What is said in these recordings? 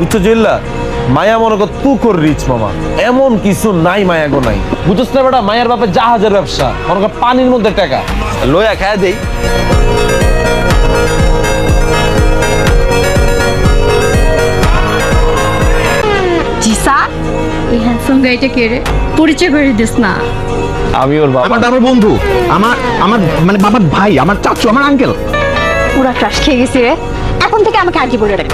বুঝছো জুয়েল্লা মায়া মনে কর তুকর রিচ মামা, এমন কিছু নাই মায়া গো নাই। বুঝছ না বেটা, মায়ের বাপে জাহাজের ব্যবসা, মনে কর পানির মধ্যে টাকা লয়া খায় দেই। জিসা এই হ্যান্ডসাম গাইটা কে রে? পরিচয় করে দিস না। আমি ওর বাবা। আমার বন্ধু, আমার আমার মানে বাবার ভাই, আমার চাচু, আমার আঙ্কেল। পুরা ক্রাশ খেয়ে গেছি রে। এখন থেকে আমাকে আর কি বলে রাখ।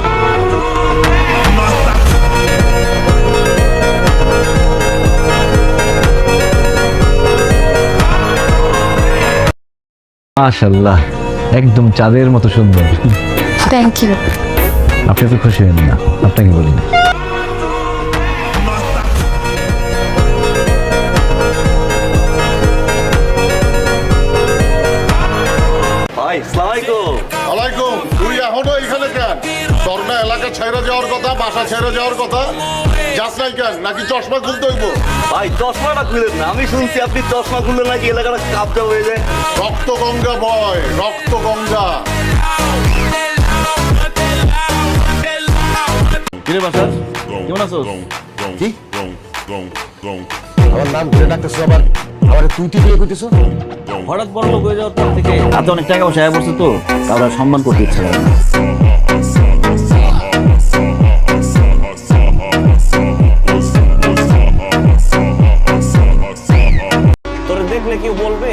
মাশাআল্লাহ, একদম চাঁদের মতো সুন্দর। Thank you. আপনি তো খুশি হন না, আপনাকে বলি না। ভাই আসসালামু আলাইকুম। ওয়ালাইকুম। তুই এখনো এখানে কেন? তোর না এলাকা ছেড়ে যাওয়ার কথা, বাসা ছেড়ে যাওয়ার কথা, যাস নাই কেন? নাকি চশমা খুলতে হইব? ভাই চশমাটা খুলেন না, আমি শুনছি আপনি চশমা খুললে নাকি এলাকাটা কাপটা হয়ে যায়। রক্ত গঙ্গা বয়, রক্ত গঙ্গা। কিরে বাসার কেমন আছো? কি আমার নাম ধরে ডাকতেছো, আবার আবার তুই তুই কইতেছো? হঠাৎ বড় লোক হয়ে যাওয়ার পর থেকে হাতে অনেক টাকা পয়সা পড়ছে, তো তারা সম্মান করতে ইচ্ছা করে না। তোরে দেখলে কেউ বলবে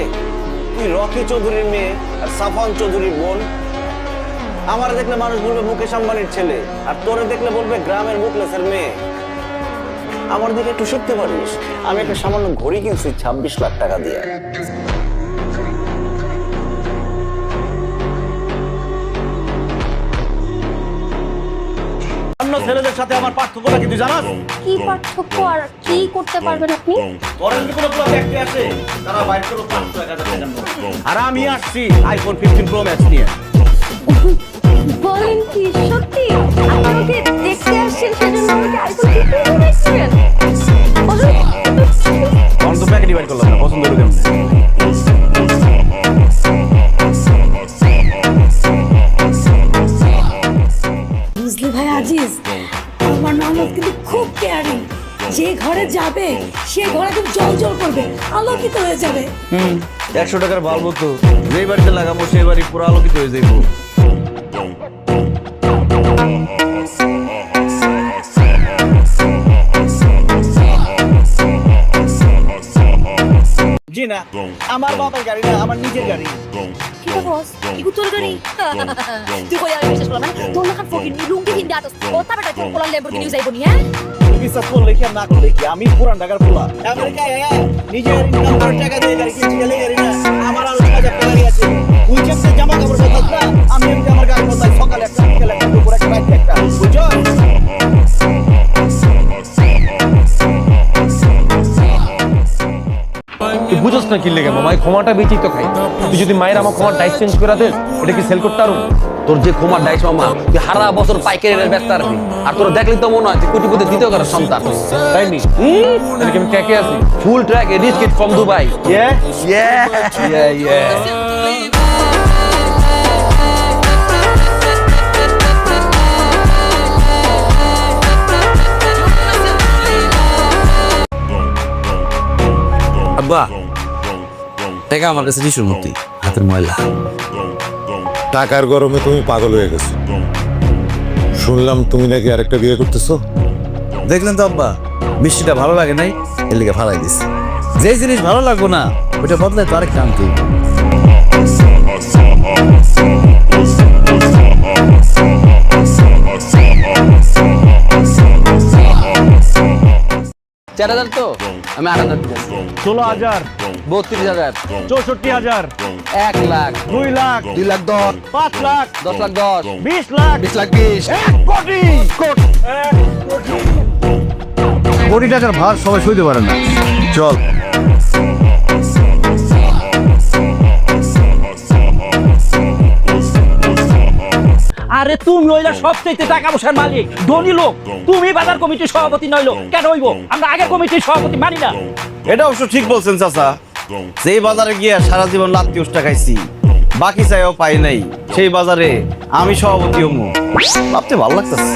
তুই রকি চৌধুরীর মেয়ে আর সাফান চৌধুরীর বোন? আমার দেখলে মানুষ বলবে মুকেশ আম্বানির ছেলে, আর তোরে দেখলে বলবে গ্রামের মুখলেসের মেয়ে। আমার দিকে একটু শিখতে পারিস, আমি একটা সামান্য ঘড়ি কিনছি 26 লাখ টাকা দিয়ে। অন্য ছেলেদের সাথে আমার পার্থক্যটা কি তুই জানাস? কি পার্থক্য আর কি করতে পারবেন আপনি? তোর কি কোনো পুরো ব্যক্তি আছে তারা বাইর করো 500,000 টাকার নোট, আর আমি আসছি আইফোন 15 প্রো ম্যাক্স নিয়ে। বলেন কি সত্যি? আপনি ওকে দেখতে আসছেন সেজন্য আমাকে আইফোন 15 দেখছেন? অন তো প্যাকেট ডিভাইড করলাম না, পছন্দ হলো কেমন? বুঝলি ভাই আজিজ, আমার ননদ কিন্তু খুব কেয়ারিং। যে ঘরে যাবে সে ঘরে খুব জল জল করবে, আলোকিত হয়ে যাবে। 100 টাকার বাল্ব তো যেই বাড়িতে লাগাবো সেই বাড়ি পুরো আলোকিত হয়ে যাইবো। জি না, আমার বাবার গাড়ি না, আমার নিজের গাড়ি। কি তো বস? ইগু তোর গাড়ি? তুই কই আমি বিশ্বাস করলাম না। তোর নাকান ফকির নি লুঙ্গি কিনতে আতস। ও তাবেটা তোর কোলা ল্যাম্বরগিনি যাইবো নি, হ্যাঁ? বিশ্বাস করলে কি আর না করলে কি, আমি পুরান ঢাকার পোলা। আমেরিকায় নিজের ইনকাম করে টাকা দিয়ে গাড়ি কিনছি, গেলে গাড়ি না। আমার আরো 1000 টাকা গাড়ি আছে। উইকেন্ডে জামা কাপড় বদলাস না, আমি এমনি আমার গাড়ি বদলাই। সকালে একটা, বিকেলে একটা, দুপুরে একটা, রাতে একটা। বুঝছো? তুই বুঝছ না কি লেগে মামা, ক্ষমাটা বেঁচেই তো খাই। তুই যদি মায়ের আমার ক্ষমার ডাইস চেঞ্জ করে দেস, এটা কি সেল করতে পারো? তোর যে ক্ষমার ডাইস মামা, তুই সারা বছর পাইকারি রেট ব্যস্ত রাখবি, আর তোর দেখলি তো মনে হয় তুই কোটি কোটি দ্বিতীয় কারো সন্তান, তাই নি? তাহলে কি আমি ট্র্যাকে আছি? Full track edit kit from Dubai. ইয়ে ইয়া ইয়ে আব্বা টাকা আমার কাছে টিসুর মতি, হাতের ময়লা। টাকার গরমে তুমি পাগল হয়ে গেছো। শুনলাম তুমি নাকি আরেকটা বিয়ে করতেছো। দেখলেন তো আব্বা, মিষ্টিটা ভালো লাগে নাই, এর লিগে ফালাই দিস। যে জিনিস ভালো লাগবো না ওটা বদলায় তো আরেকটা আনতে হইব। চার হাজার তো আমি 8,000 দিতেছি। 16,000, 32,000, 64,000, 1 লাখ, 2 লাখ, 2 লাখ 10, 5 লাখ, 10 লাখ 10, 20 লাখ, 20 লাখ 20, 1 কোটি। কোটি টাকার ভার সবাই সইতে পারে না। চল। আরে তুমি হইলা সবচেয়ে টাকা পয়সার মালিক, ধনী লোক। তুমি বাজার কমিটির সভাপতি নইলো কেন হইব? আমরা আগের কমিটির সভাপতি মানি না। এটা অবশ্য ঠিক বলছেন চাচা, যেই বাজারে গিয়ে সারা জীবন লাত্তি উষ্টা খাইছি, বাকি চাইও পাই নাই, সেই বাজারে আমি সভাপতি হমু, ভাবতে ভালো লাগতেছে।